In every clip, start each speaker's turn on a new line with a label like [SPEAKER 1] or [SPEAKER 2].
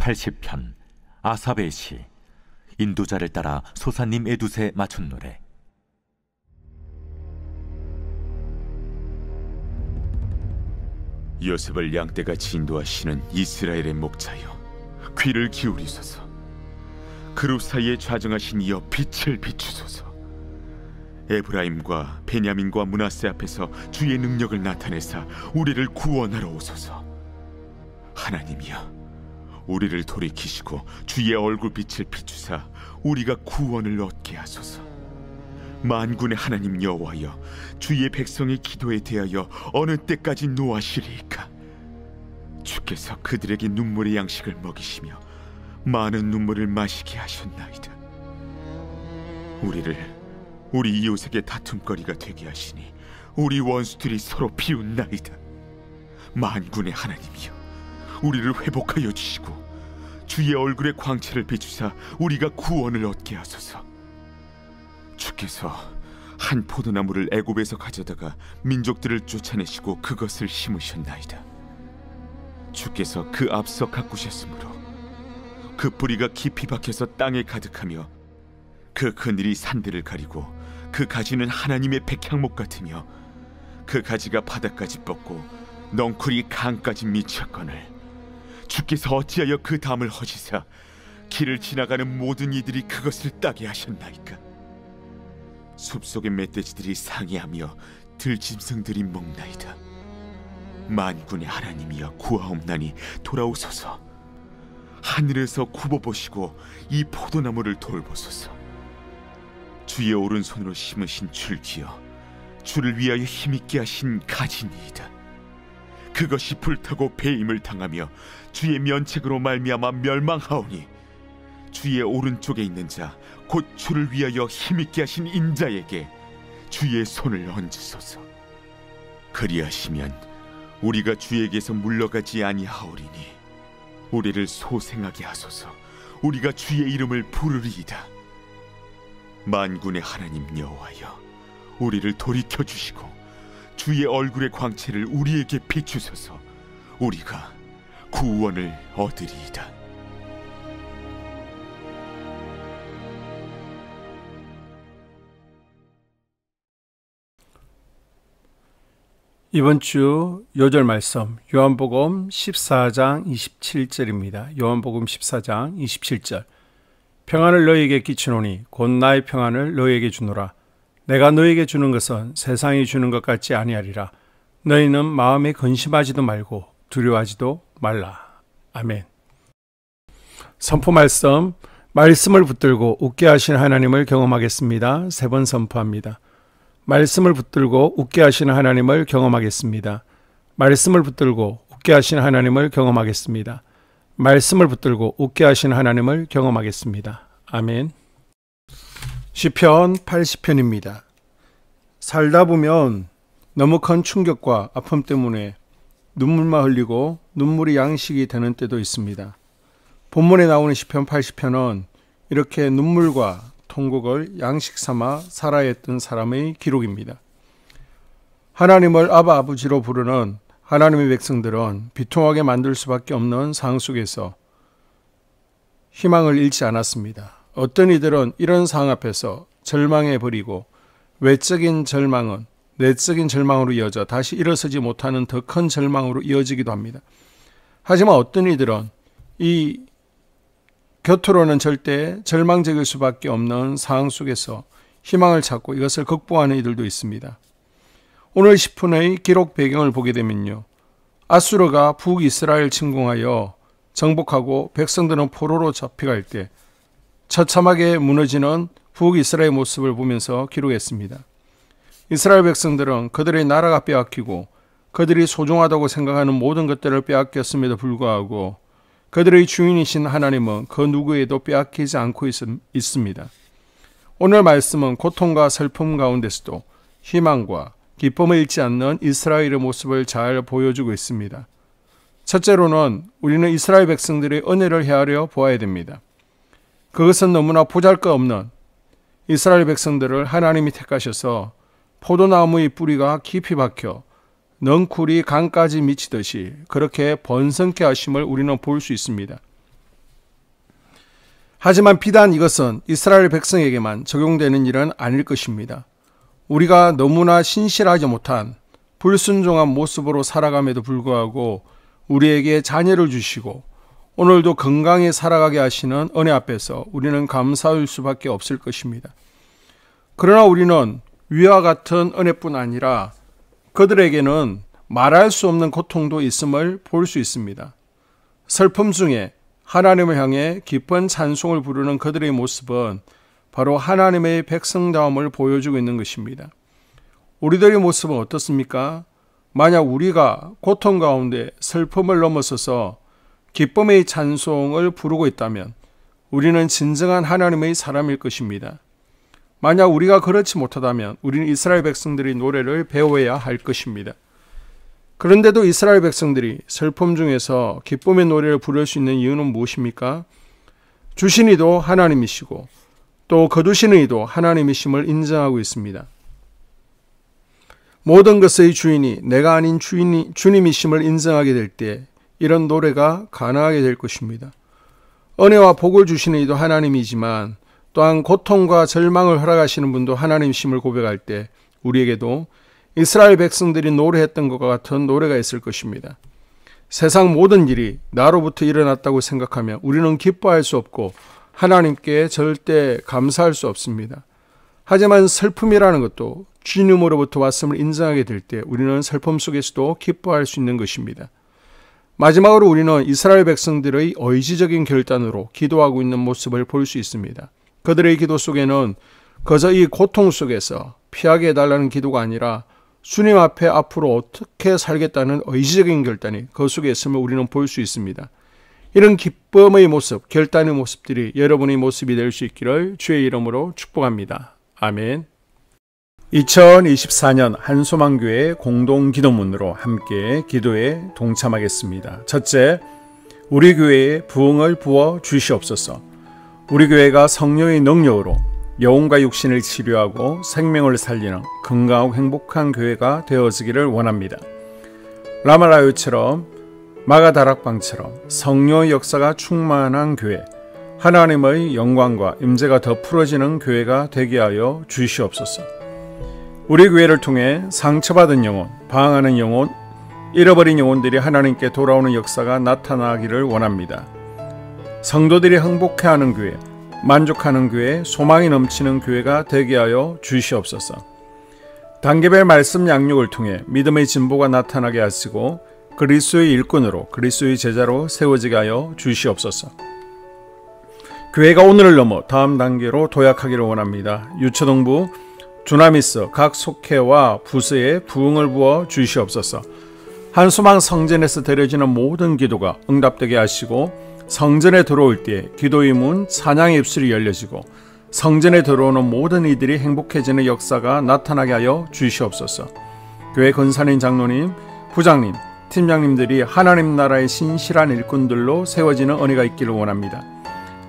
[SPEAKER 1] 제80편 아삽의 시. 인도자를 따라 소사님 에두세 맞춘 노래.
[SPEAKER 2] 요셉을 양떼같이 인도하시는 이스라엘의 목자여, 귀를 기울이소서. 그룹 사이에 좌정하신 이여 빛을 비추소서. 에브라임과 베냐민과 므낫세 앞에서 주의 능력을 나타내사 우리를 구원하러 오소서. 하나님이여, 우리를 돌이키시고 주의 얼굴빛을 비추사 우리가 구원을 얻게 하소서. 만군의 하나님 여호와여, 주의 백성의 기도에 대하여 어느 때까지 노하시리이까? 주께서 그들에게 눈물의 양식을 먹이시며 많은 눈물을 마시게 하셨나이다. 우리를 우리 이웃에게 다툼거리가 되게 하시니 우리 원수들이 서로 비웃나이다. 만군의 하나님이여, 우리를 회복하여 주시고 주의 얼굴의 광채를 비추사 우리가 구원을 얻게 하소서. 주께서 한 포도나무를 애굽에서 가져다가 민족들을 쫓아내시고 그것을 심으셨나이다. 주께서 그 앞서 가꾸셨으므로 그 뿌리가 깊이 박혀서 땅에 가득하며 그 그늘이 산들을 가리고 그 가지는 하나님의 백향목 같으며 그 가지가 바닥까지 뻗고 넝쿨이 강까지 미쳤거늘 주께서 어찌하여 그 담을 허시사 길을 지나가는 모든 이들이 그것을 따게 하셨나이까? 숲속의 멧돼지들이 상이하며 들짐승들이 먹나이다. 만군의 하나님이여, 구하옵나니 돌아오소서. 하늘에서 굽어보시고 이 포도나무를 돌보소서. 주의 오른손으로 심으신 줄기여, 주를 위하여 힘있게 하신 가지니이다. 그것이 불타고 배임을 당하며 주의 면책으로 말미암아 멸망하오니 주의 오른쪽에 있는 자, 곧 주를 위하여 힘있게 하신 인자에게 주의 손을 얹으소서. 그리하시면 우리가 주에게서 물러가지 아니하오리니 우리를 소생하게 하소서. 우리가 주의 이름을 부르리이다. 만군의 하나님 여호와여, 우리를 돌이켜 주시고 주의 얼굴의 광채를 우리에게 비추소서. 우리가 구원을 얻으리이다.
[SPEAKER 3] 이번 주 요절 말씀 요한복음 14장 27절입니다. 요한복음 14장 27절. 평안을 너희에게 끼치노니 곧 나의 평안을 너희에게 주노라. 내가 너희에게 주는 것은 세상이 주는 것 같지 아니하리라. 너희는 마음에 근심하지도 말고 두려워하지도 말라. 아멘. 선포 말씀. 말씀을 붙들고 웃게 하시는 하나님을 경험하겠습니다. 3번 선포합니다. 말씀을 붙들고 웃게 하시는 하나님을 경험하겠습니다. 말씀을 붙들고 웃게 하시는 하나님을 경험하겠습니다. 말씀을 붙들고 웃게 하시는 하나님을 경험하겠습니다. 아멘. 시편 80편입니다. 살다 보면 너무 큰 충격과 아픔 때문에 눈물만 흘리고 눈물이 양식이 되는 때도 있습니다. 본문에 나오는 시편 80편은 이렇게 눈물과 통곡을 양식 삼아 살아야 했던 사람의 기록입니다. 하나님을 아바 아버지로 부르는 하나님의 백성들은 비통하게 만들 수밖에 없는 상황 속에서 희망을 잃지 않았습니다. 어떤 이들은 이런 상황 앞에서 절망해버리고 외적인 절망은 내적인 절망으로 이어져 다시 일어서지 못하는 더 큰 절망으로 이어지기도 합니다. 하지만 어떤 이들은 이 곁으로는 절대 절망적일 수밖에 없는 상황 속에서 희망을 찾고 이것을 극복하는 이들도 있습니다. 오늘 시편의 기록 배경을 보게 되면요, 아수르가 북이스라엘 침공하여 정복하고 백성들은 포로로 잡혀갈 때 처참하게 무너지는 북이스라엘 모습을 보면서 기록했습니다. 이스라엘 백성들은 그들의 나라가 빼앗기고 그들이 소중하다고 생각하는 모든 것들을 빼앗겼음에도 불구하고 그들의 주인이신 하나님은 그 누구에도 빼앗기지 않고 있습니다. 오늘 말씀은 고통과 슬픔 가운데서도 희망과 기쁨을 잃지 않는 이스라엘의 모습을 잘 보여주고 있습니다. 첫째로는 우리는 이스라엘 백성들의 은혜를 헤아려 보아야 됩니다. 그것은 너무나 보잘것없는 이스라엘 백성들을 하나님이 택하셔서 포도나무의 뿌리가 깊이 박혀 넝쿨이 강까지 미치듯이 그렇게 번성케 하심을 우리는 볼 수 있습니다. 하지만 비단 이것은 이스라엘 백성에게만 적용되는 일은 아닐 것입니다. 우리가 너무나 신실하지 못한 불순종한 모습으로 살아감에도 불구하고 우리에게 자녀를 주시고 오늘도 건강히 살아가게 하시는 은혜 앞에서 우리는 감사할 수밖에 없을 것입니다. 그러나 우리는 위와 같은 은혜뿐 아니라 그들에게는 말할 수 없는 고통도 있음을 볼 수 있습니다. 슬픔 중에 하나님을 향해 깊은 찬송을 부르는 그들의 모습은 바로 하나님의 백성다움을 보여주고 있는 것입니다. 우리들의 모습은 어떻습니까? 만약 우리가 고통 가운데 슬픔을 넘어서서 기쁨의 찬송을 부르고 있다면 우리는 진정한 하나님의 사람일 것입니다. 만약 우리가 그렇지 못하다면 우리는 이스라엘 백성들의 노래를 배워야 할 것입니다. 그런데도 이스라엘 백성들이 슬픔 중에서 기쁨의 노래를 부를 수 있는 이유는 무엇입니까? 주신 이도 하나님이시고 또 거두시는 이도 하나님이심을 인정하고 있습니다. 모든 것의 주인이 내가 아닌 주님이심을 인정하게 될 때 이런 노래가 가능하게 될 것입니다. 은혜와 복을 주시는 이도 하나님이지만 또한 고통과 절망을 허락하시는 분도 하나님이심을 고백할 때 우리에게도 이스라엘 백성들이 노래했던 것과 같은 노래가 있을 것입니다. 세상 모든 일이 나로부터 일어났다고 생각하면 우리는 기뻐할 수 없고 하나님께 절대 감사할 수 없습니다. 하지만 슬픔이라는 것도 주님으로부터 왔음을 인정하게 될 때 우리는 슬픔 속에서도 기뻐할 수 있는 것입니다. 마지막으로 우리는 이스라엘 백성들의 의지적인 결단으로 기도하고 있는 모습을 볼 수 있습니다. 그들의 기도 속에는 그저 이 고통 속에서 피하게 해달라는 기도가 아니라 주님 앞에 앞으로 어떻게 살겠다는 의지적인 결단이 그 속에 있음을 우리는 볼 수 있습니다. 이런 기쁨의 모습, 결단의 모습들이 여러분의 모습이 될 수 있기를 주의 이름으로 축복합니다. 아멘. 2024년 한소망교회 공동기도문으로 함께 기도에 동참하겠습니다. 첫째, 우리 교회에 부흥을 부어 주시옵소서. 우리 교회가 성령의 능력으로 영혼과 육신을 치료하고 생명을 살리는 건강하고 행복한 교회가 되어지기를 원합니다. 라말라요처럼 마가다락방처럼 성령의 역사가 충만한 교회, 하나님의 영광과 임재가 더 풀어지는 교회가 되게 하여 주시옵소서. 우리 교회를 통해 상처받은 영혼, 방황하는 영혼, 잃어버린 영혼들이 하나님께 돌아오는 역사가 나타나기를 원합니다. 성도들이 행복해하는 교회, 만족하는 교회, 소망이 넘치는 교회가 되게 하여 주시옵소서. 단계별 말씀 양육을 통해 믿음의 진보가 나타나게 하시고 그리스도의 일꾼으로 그리스도의 제자로 세워지게 하여 주시옵소서. 교회가 오늘을 넘어 다음 단계로 도약하기를 원합니다. 유초동부 주나미스 각 속회와 부서에 부흥을 부어 주시옵소서. 한소망 성전에서 드려지는 모든 기도가 응답되게 하시고 성전에 들어올 때 기도의 문, 찬양의 입술이 열려지고 성전에 들어오는 모든 이들이 행복해지는 역사가 나타나게 하여 주시옵소서. 교회 권사님, 장로님, 부장님, 팀장님들이 하나님 나라의 신실한 일꾼들로 세워지는 은혜가 있기를 원합니다.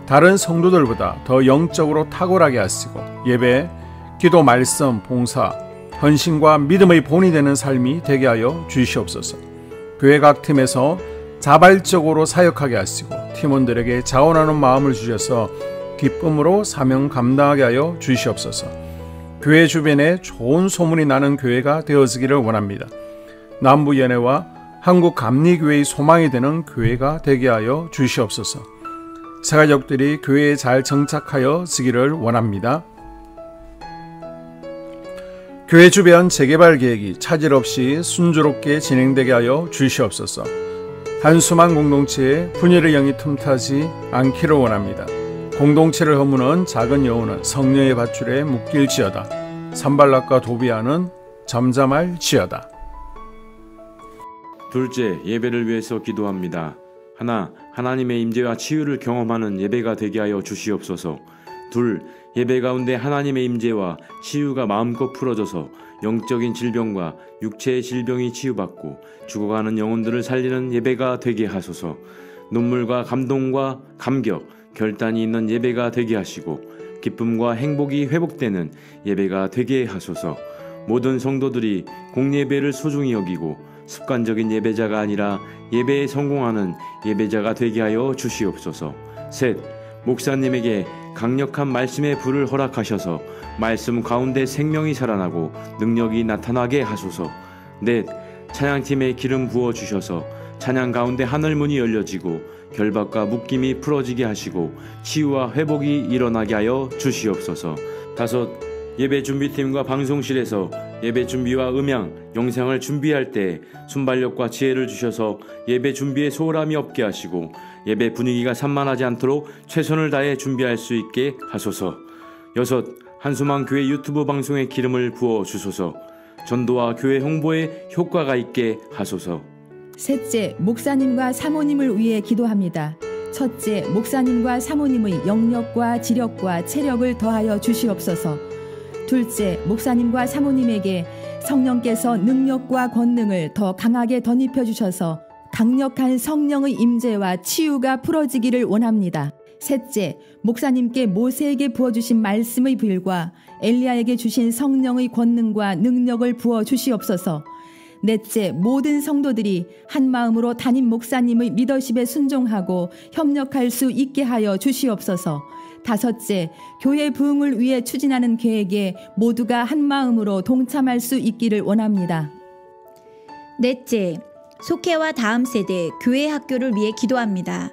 [SPEAKER 3] 다른 성도들보다 더 영적으로 탁월하게 하시고 예배, 기도, 말씀, 봉사, 헌신과 믿음의 본이 되는 삶이 되게 하여 주시옵소서. 교회 각 팀에서 자발적으로 사역하게 하시고 팀원들에게 자원하는 마음을 주셔서 기쁨으로 사명 감당하게 하여 주시옵소서. 교회 주변에 좋은 소문이 나는 교회가 되어지기를 원합니다. 남부연회와 한국감리교회의 소망이 되는 교회가 되게 하여 주시옵소서. 새가족들이 교회에 잘 정착하여 지기를 원합니다. 교회 주변 재개발 계획이 차질 없이 순조롭게 진행되게 하여 주시옵소서. 한수만 공동체에 분열의 영이 틈타지 않기를 원합니다. 공동체를 허무는 작은 여우는 성령의 밧줄에 묶일지어다. 산발락과 도비아는 잠잠할지어다.
[SPEAKER 4] 둘째, 예배를 위해서 기도합니다. 하나님의 임재와 치유를 경험하는 예배가 되게 하여 주시옵소서. 둘, 예배 가운데 하나님의 임재와 치유가 마음껏 풀어져서 영적인 질병과 육체의 질병이 치유받고 죽어가는 영혼들을 살리는 예배가 되게 하소서. 눈물과 감동과 감격, 결단이 있는 예배가 되게 하시고 기쁨과 행복이 회복되는 예배가 되게 하소서. 모든 성도들이 공예배를 소중히 여기고 습관적인 예배자가 아니라 예배에 성공하는 예배자가 되게 하여 주시옵소서. 셋, 목사님에게 강력한 말씀의 불을 허락하셔서 말씀 가운데 생명이 살아나고 능력이 나타나게 하소서. 넷, 찬양팀에 기름 부어 주셔서 찬양 가운데 하늘문이 열려지고 결박과 묶임이 풀어지게 하시고 치유와 회복이 일어나게 하여 주시옵소서. 다섯, 예배 준비팀과 방송실에서 예배 준비와 음향, 영상을 준비할 때 순발력과 지혜를 주셔서 예배 준비에 소홀함이 없게 하시고 예배 분위기가 산만하지 않도록 최선을 다해 준비할 수 있게 하소서. 여섯, 한수망 교회 유튜브 방송에 기름을 부어 주소서. 전도와 교회 홍보에 효과가 있게 하소서.
[SPEAKER 5] 셋째, 목사님과 사모님을 위해 기도합니다. 첫째, 목사님과 사모님의 영력과 지력과 체력을 더하여 주시옵소서. 둘째, 목사님과 사모님에게 성령께서 능력과 권능을 더 강하게 덧입혀 주셔서 강력한 성령의 임재와 치유가 풀어지기를 원합니다. 셋째, 목사님께 모세에게 부어주신 말씀의 불과 엘리야에게 주신 성령의 권능과 능력을 부어 주시옵소서. 넷째, 모든 성도들이 한 마음으로 담임 목사님의 리더십에 순종하고 협력할 수 있게 하여 주시옵소서. 다섯째, 교회 부흥을 위해 추진하는 계획에 모두가 한 마음으로 동참할 수 있기를 원합니다.
[SPEAKER 6] 넷째, 속회와 다음 세대 교회 학교를 위해 기도합니다.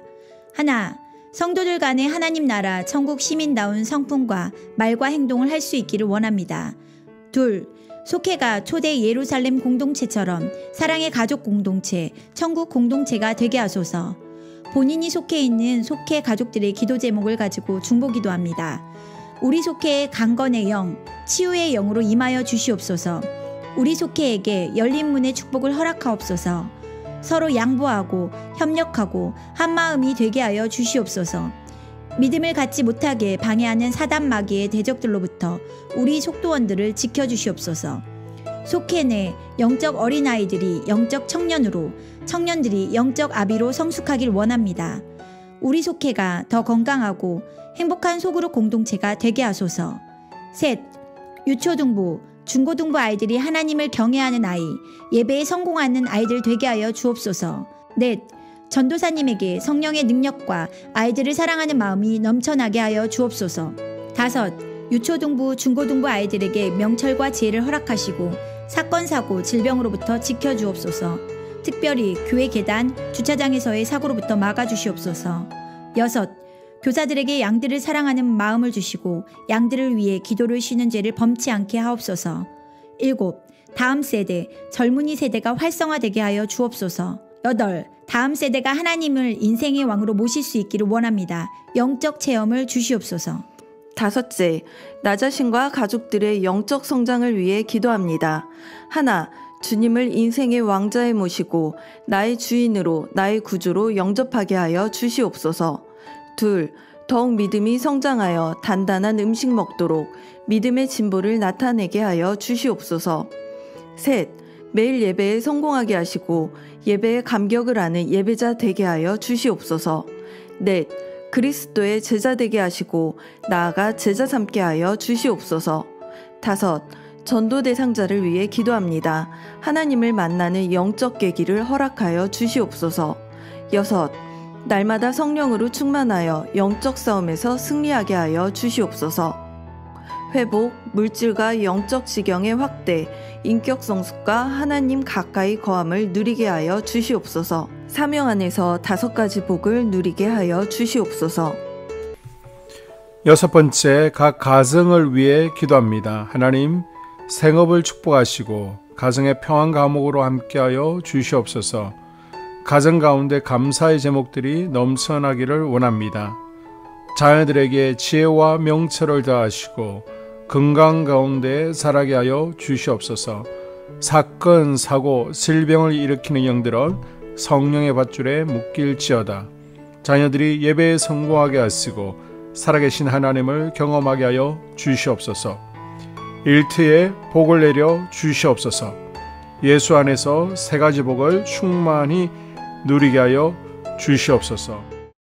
[SPEAKER 6] 하나, 성도들 간의 하나님 나라 천국 시민다운 성품과 말과 행동을 할 수 있기를 원합니다. 둘, 속회가 초대 예루살렘 공동체처럼 사랑의 가족 공동체, 천국 공동체가 되게 하소서. 본인이 속해 있는 속회 가족들의 기도 제목을 가지고 중보기도합니다. 우리 속회의 강건의 영, 치유의 영으로 임하여 주시옵소서. 우리 속회에게 열린 문의 축복을 허락하옵소서. 서로 양보하고 협력하고 한마음이 되게 하여 주시옵소서. 믿음을 갖지 못하게 방해하는 사단 마귀의 대적들로부터 우리 속도원들을 지켜주시옵소서. 속회 내 영적 어린아이들이 영적 청년으로, 청년들이 영적 아비로 성숙하길 원합니다. 우리 속회가 더 건강하고 행복한 소그룹 공동체가 되게 하소서. 셋, 유초등부, 중고등부 아이들이 하나님을 경외하는 아이, 예배에 성공하는 아이들 되게 하여 주옵소서. 넷, 전도사님에게 성령의 능력과 아이들을 사랑하는 마음이 넘쳐나게 하여 주옵소서. 다섯, 유초등부, 중고등부 아이들에게 명철과 지혜를 허락하시고 사건, 사고, 질병으로부터 지켜주옵소서. 특별히 교회 계단, 주차장에서의 사고로부터 막아주시옵소서. 여섯, 교사들에게 양들을 사랑하는 마음을 주시고 양들을 위해 기도를 쉬는 죄를 범치 않게 하옵소서. 일곱, 다음 세대, 젊은이 세대가 활성화되게 하여 주옵소서. 여덟, 다음 세대가 하나님을 인생의 왕으로 모실 수 있기를 원합니다. 영적 체험을 주시옵소서.
[SPEAKER 7] 다섯째, 나 자신과 가족들의 영적 성장을 위해 기도합니다. 하나, 주님을 인생의 왕자에 모시고 나의 주인으로, 나의 구주로 영접하게 하여 주시옵소서. 둘, 더욱 믿음이 성장하여 단단한 음식 먹도록 믿음의 진보를 나타내게 하여 주시옵소서. 셋, 매일 예배에 성공하게 하시고 예배에 감격을 하는 예배자 되게 하여 주시옵소서. 넷, 그리스도의 제자 되게 하시고 나아가 제자 삼게 하여 주시옵소서. 다섯, 전도 대상자를 위해 기도합니다. 하나님을 만나는 영적 계기를 허락하여 주시옵소서. 여섯, 날마다 성령으로 충만하여 영적 싸움에서 승리하게 하여 주시옵소서. 회복, 물질과 영적 지경의 확대, 인격 성숙과 하나님 가까이 거함을 누리게 하여 주시옵소서. 사명 안에서 5가지 복을 누리게 하여 주시옵소서.
[SPEAKER 3] 여섯 번째, 각 가정을 위해 기도합니다. 하나님, 생업을 축복하시고 가정의 평안 감옥으로 함께하여 주시옵소서. 가정 가운데 감사의 제목들이 넘쳐나기를 원합니다. 자녀들에게 지혜와 명철을 더하시고 건강 가운데 자라게 하여 주시옵소서. 사건, 사고, 질병을 일으키는 영들은 성령의 밧줄에 묶일지어다. 자녀들이 예배에 성공하게 하시고 살아계신 하나님을 경험하게 하여 주시옵소서. 일터에 복을 내려 주시옵소서. 예수 안에서 3가지 복을 충만히 누리게 하여 주시옵소서.